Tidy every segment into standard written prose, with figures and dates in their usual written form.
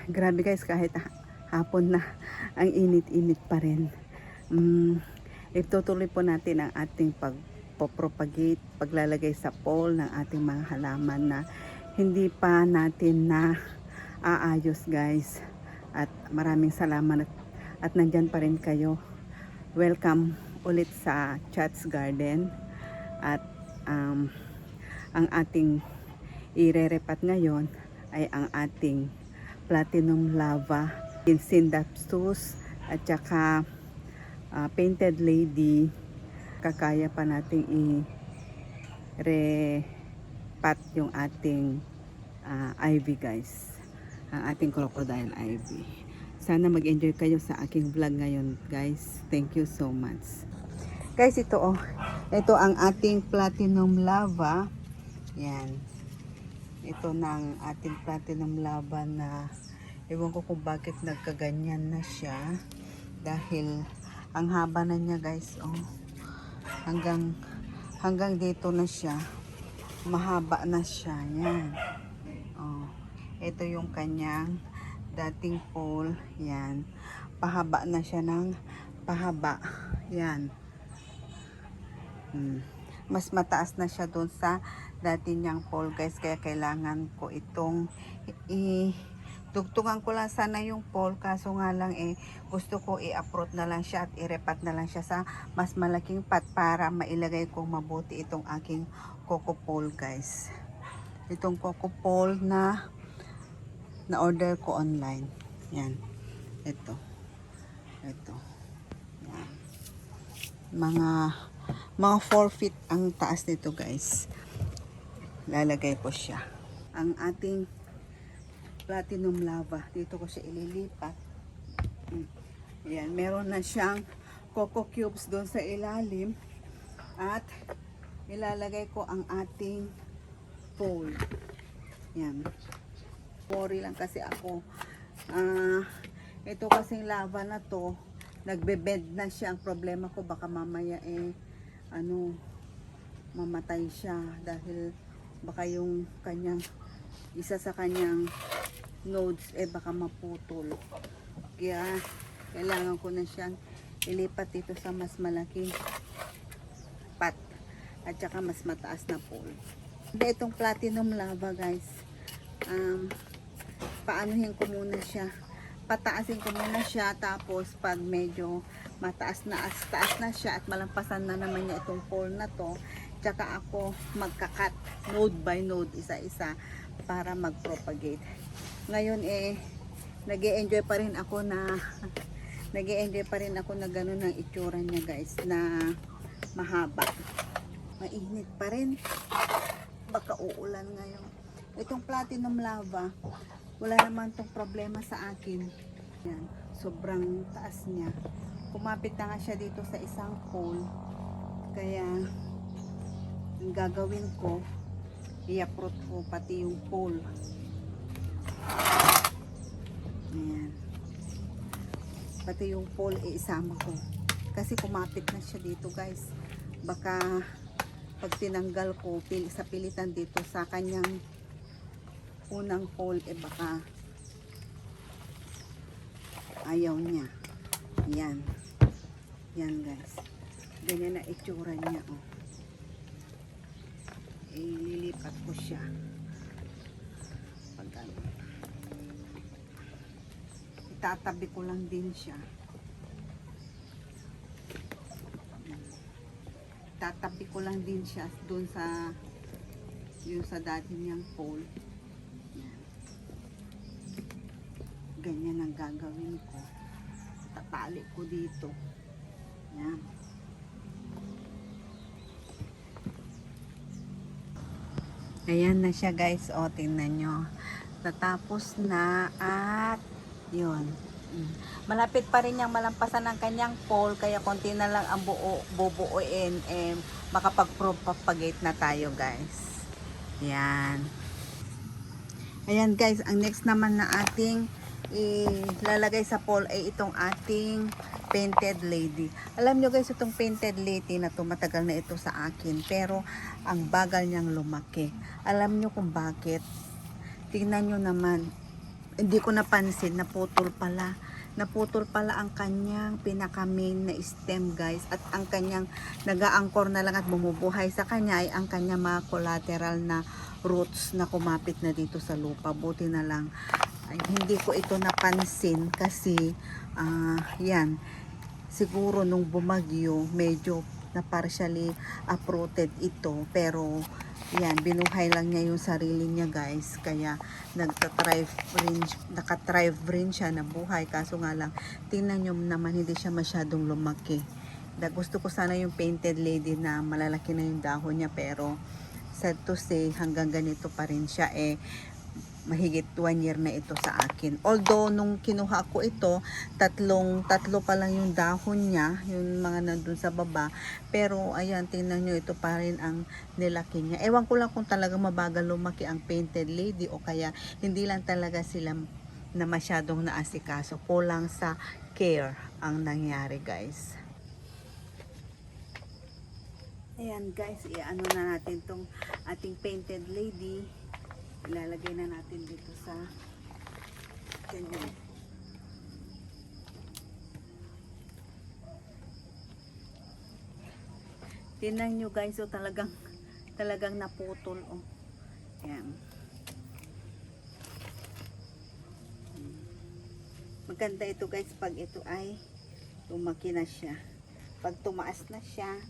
Grabe guys, kahit hapon na, ang init-init pa rin. Itutuloy po natin ang ating pagpropagate, paglalagay sa pole ng ating mga halaman na hindi pa natin na aayos guys. At maraming salamat at nandyan pa rin kayo. Welcome ulit sa Chats Garden. At ang ating irerepat ngayon ay ang ating platinum lava, Syndapsus at saka painted lady. Kakaya pa nating i-repat yung ating ivy guys, ang ating crocodile ivy. Sana mag-enjoy kayo sa aking vlog ngayon guys. Thank you so much guys. Ito ang ating platinum lava. Yan, ito ng ating platinum lava na ewan ko kung bakit nagkaganyan na siya, dahil ang haba na niya guys. Hanggang dito na siya, mahaba na siya. Yan, ito yung kanyang dating pole. Yan, pahaba na siya ng pahaba. Yan, mas mataas na siya doon sa dati niyang pole guys, kaya kailangan ko itong tugtungan ko lang sana yung pole, kaso nga lang gusto ko i-uproot na lang siya at i-repat na lang siya sa mas malaking pot para mailagay ko mabuti itong aking coco pole guys. Itong coco pole na order ko online. Yan, ito yan. Mga 4 feet ang taas nito guys. Lalagay ko siya, ang ating platinum lava. Dito ko siya ililipat. Yan, meron na siyang coco cubes doon sa ilalim. At ilalagay ko ang ating pole. Yan, worry lang kasi ako. Ito kasing lava na to, nagbe-bend na siya. Ang problema ko baka mamaya mamatay siya, dahil baka yung kanyang isa sa kanyang nodes baka maputol. Kaya kailangan ko na siyang ilipat dito sa mas malaking pot at saka mas mataas na pole. Itong platinum lava guys, paanuhin ko muna siya, pataasin ko muna siya, tapos pag medyo mataas na siya at malampasan na naman niya itong pole na to, tsaka ako magkakat node by node, isa-isa, para mag-propagate. Ngayon nag-e-enjoy pa rin ako na ganun ang itsura niya guys, na mahaba. Mainit pa rin, baka uulan ngayon. Itong platinum lava, wala naman tong problema sa akin. Yan, sobrang taas niya. Kumapit na nga siya dito sa isang pole, kaya ang gagawin ko, i-uproot ko pati yung pole. Ayan, pati yung pole isama ko, kasi kumapit na siya dito guys. Baka pag tinanggal ko sa pilitan dito sa kanyang unang pole, baka ayaw niya. Yan guys, ganyan na itsura niya. Ililipat ko siya pag itatabi ko lang din siya. Tatabi ko lang din siya doon sa yung sa dati niyang pole. Yan, ganyan ang gagawin ko. Tatali ko dito. Yan, ayan na siya guys. Tingnan nyo, tatapos na. At yun, malapit pa rin niyang malampasan ng kanyang pole, kaya konti na lang ang bubuuin, makapag-propagate na tayo guys. Yan, ayan guys, ang next naman na ating ilalagay sa pole ay itong ating painted lady. Alam nyo guys, itong painted lady na to, matagal na ito sa akin, pero ang bagal niyang lumaki. Alam nyo kung bakit? Tingnan nyo naman, hindi ko napansin, naputol pala ang kanyang pinaka main na stem guys, at ang kanyang nag-aangkor na lang at bumubuhay sa kanya ay ang kanyang mga collateral na roots na kumapit na dito sa lupa. Buti na lang ay hindi ko ito napansin kasi yan, siguro nung bumagyo medyo na partially uprooted ito, pero yan, binuhay lang niya yung sarili niya guys, kaya naka-thrive rin siya na buhay. Kaso nga lang, tingnan nyo naman, hindi siya masyadong lumaki. Gusto ko sana yung painted lady na malalaki na yung dahon niya, pero sad to say, hanggang ganito pa rin siya. Mahigit 1 year na ito sa akin. Although nung kinuha ko ito, tatlo pa lang yung dahon niya, yung mga nandun sa baba. Pero ayan, tingnan nyo, ito pa rin ang nilaki niya. Ewan ko lang kung talaga mabagal lumaki ang painted lady o kaya hindi lang talaga sila na masyadong naasikaso. Kulang sa care ang nangyari guys. Ayan guys, i-ano na natin tong ating painted lady. Ilalagay na natin dito sa ganyan. Tingnan nyo guys, so talagang naputol. Oh. Ayan. Maganda ito guys pag ito ay lumaki na siya. Pag tumaas na siya,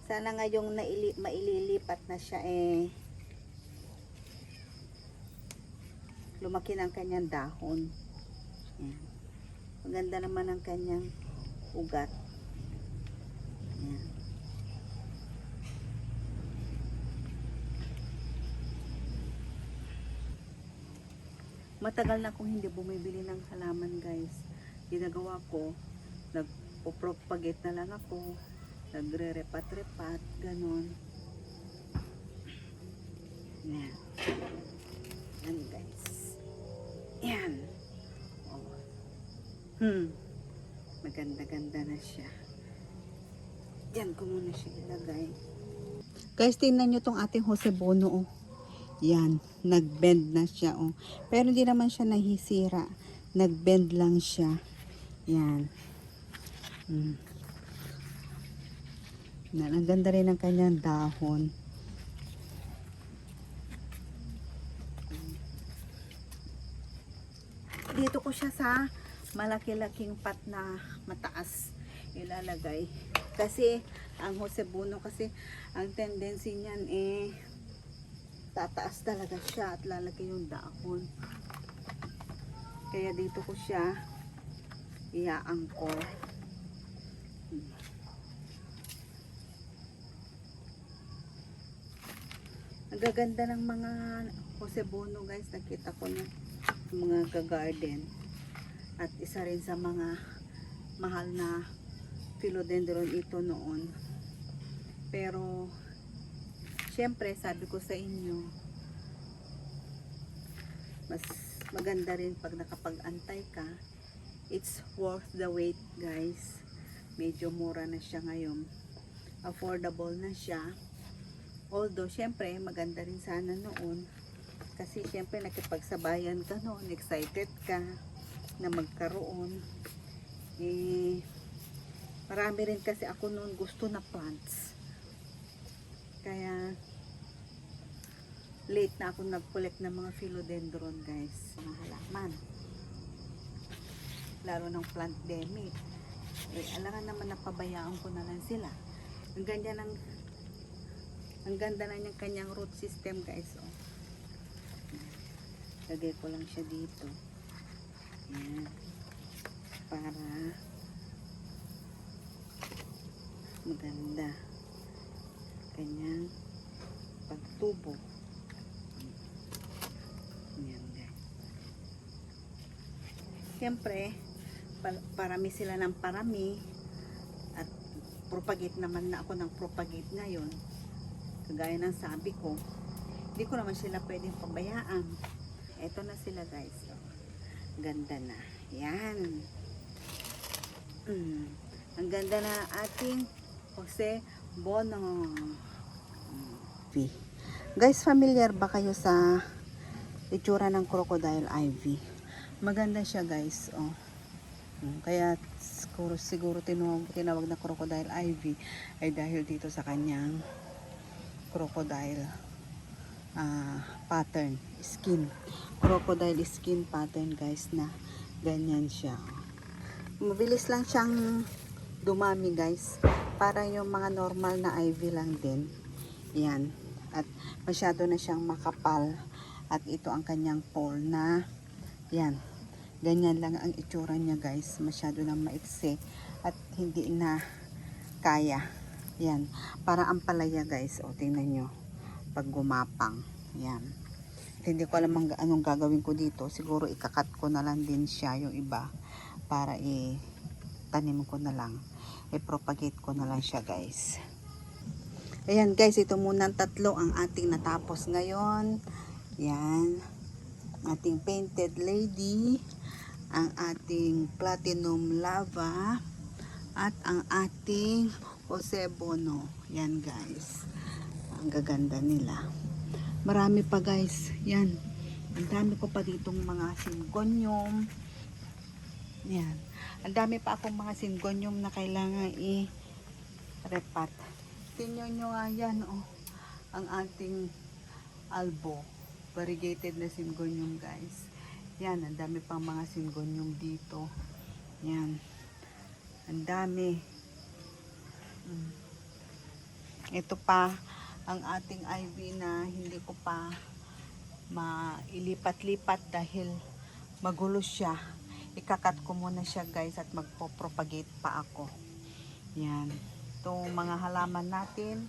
sana ngayong maililipat na siya lumaki ng kanyang dahon. Ayan. Maganda naman ang kanyang ugat. Ayan. Matagal na akong hindi bumibili ng halaman guys. Ginagawa ko, nagpo-propagate na lang ako, nagre-repat-repat, ganon. Yan. Yan guys. Yan. Oh. Maganda-ganda na siya. Yan ko muna siya ilagay. Guys, tingnan nyo tong ating Josebono. Oh. Yan. Nag-bend na siya. Oh. Pero hindi naman siya nahisira. Nag-bend lang siya. Yan. Ang ganda rin ng kanyang dahon. Dito ko siya sa malaki-laking pot na mataas ilalagay. Kasi ang Josebono kasi ang tendency niyan tataas talaga siya at lalaki yung dahon. Kaya dito ko siya iaangkor. Ang gaganda ng mga Josebono guys, nakita ko na mga ka-garden, at isa rin sa mga mahal na philodendron ito noon. Pero syempre sabi ko sa inyo, mas maganda rin pag nakapag-antay ka. It's worth the wait guys. Medyo mura na siya ngayon, affordable na siya. Although, syempre, maganda rin sana noon. Kasi, syempre, nakipagsabayan ka noon. Excited ka na magkaroon. Marami rin kasi ako noon gusto na plants. Kaya, late na ako nag-collect ng mga philodendron, guys. Mga halaman. Lalo ng plant-demic. Alangan naman napabayaan ko na lang sila. Ang ganda na niyang kanyang root system guys. Oh. Lagay ko lang siya dito. Ayan. Para maganda kanyang pagtubo. Ayan guys. Siyempre, parami sila ng parami at propagate naman na ako ng propagate ngayon. Kagaya ng sabi ko, hindi ko naman sila pwedeng pabayaan. Eto na sila guys. Ganda na. Yan. Ang ganda na ating Josebono. Guys, familiar ba kayo sa itsura ng crocodile ivy. Maganda siya guys. Oh. Kaya siguro tinawag na crocodile ivy ay dahil dito sa kanyang crocodile pattern, crocodile skin pattern guys, na ganyan siya. Mabilis lang siyang dumami guys, para yung mga normal na ivy lang din. Yan, at masyado na siyang makapal, at ito ang kanyang pole na yan, ganyan lang ang itsura niya guys, masyado na maiksi at hindi na kaya. Yan, para ang palaya guys. O tingnan nyo, pag gumapang yan. At hindi ko alam anong gagawin ko dito, siguro ikakat ko na lang din siya yung iba, para tanim ko na lang, i-propagate ko na lang siya guys. Ayan guys, ito muna tatlo ang ating natapos ngayon. Yan, ating painted lady, ang ating platinum lava, at ang ating Jose Bono. Yan guys, ang gaganda nila. Marami pa guys, yan, ang dami ko pa ditong mga syngonium. Yan, ang dami pa akong mga syngonium na kailangan i-repat. Tingnan nyo nga yan, oh, ang ating albo, variegated na syngonium guys. Yan, ang dami pang mga syngonium dito. Yan, ang dami. Ito pa ang ating ivy na hindi ko pa mailipat-lipat dahil magulo siya. Ikakat ko muna siya guys, at magpo-propagate pa ako. Yan, itong mga halaman natin,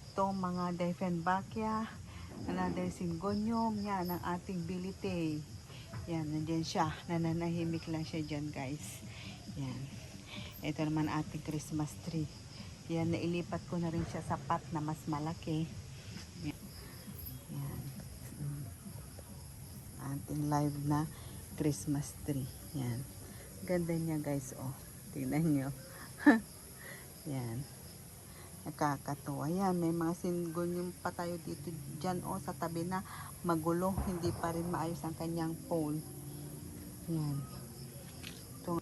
itong mga Dieffenbachia, another syngonium, yan ang ating bilite. Yan, nandiyan siya, nananahimik lang siya dyan guys. Yan, ito naman ating Christmas tree. Yan, nailipat ko na rin siya sa pot na mas malaki. Yan, yan. Ating live na Christmas tree. Yan, ganda niya guys. Oh, tingnan nyo. Yan, nakakatuwa. Yan, may mga syngonium pa tayo dito dyan, oh, sa tabi na magulo, hindi pa rin maayos ang kanyang pole. Yan. Ito.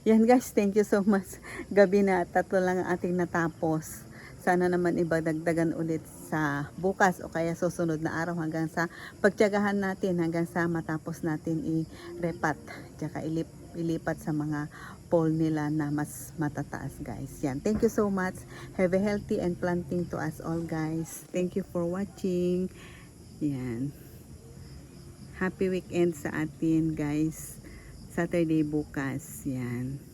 Yan guys, thank you so much. Gabi na, tatlo lang ang ating natapos. Sana naman ibadagdagan ulit sa bukas o kaya susunod na araw, hanggang sa pagtiyagahan natin, hanggang sa matapos natin i-repat tsaka ilipat sa mga pole nila na mas matataas guys. Yan, thank you so much. Have a healthy and planting to us all guys. Thank you for watching. Yan, happy weekend sa atin guys. Saturday bukas. Yan.